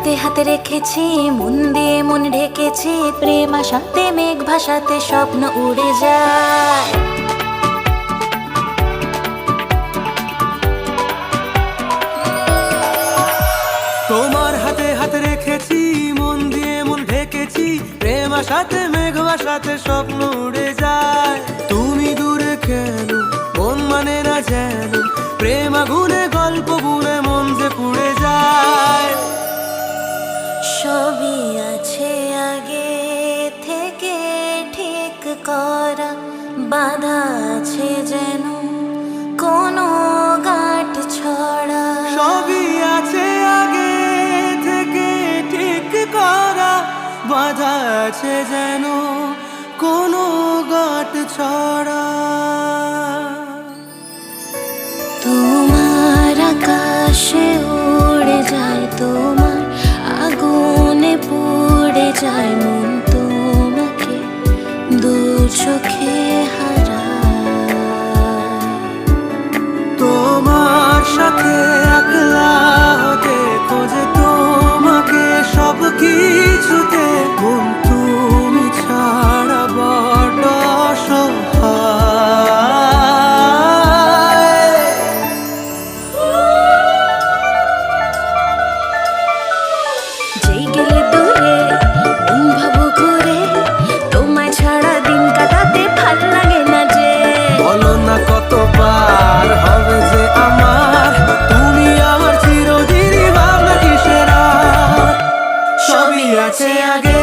হাতে হাতে রেখেছি, মন দিয়ে মন ঢেকেছি, প্রেম আশাতে মেঘ ভাসাতে স্বপ্ন উড়ে যায়। তোমার হাতে হাতে রেখেছি, মন দিয়ে মন ঢেকেছি, প্রেম আশাতে মেঘ ভাসাতে স্বপ্ন উড়ে যায়। তুমি দূরে কেন, মন মানে না যেন, প্রেম আগুনে গল্প বুনে মন যে পুড়ে যায়। সবই আছে আগে থেকে ঠিক করা, বাধা আছে যেন কোনো গাঁট ছড়া। সবই আছে আগে থেকে ঠিক করা, বাধা আছে যেন কোনো গাঁট ছড়া। তোমার আকাশে উড়ে যায়, তোমার আগুনে পুড়ে যায় মন, তোমাকে দু চোখে হারায়। তোমার সাথে একলা হতে খোঁজে তোমাকে সব কিছুতে, মন তুমি ছাড়া বড় অসহায়। যেই গেলে দূরে মন ভাবো ঘুরে, তোমায় ছাড়া দিন কাটাতে ভাল লাগে না যে। বলো না কতবার হবে যে আমার, তুমি আমার চিরদিনই ভাবনা কিসের আর। সবই আছে আগে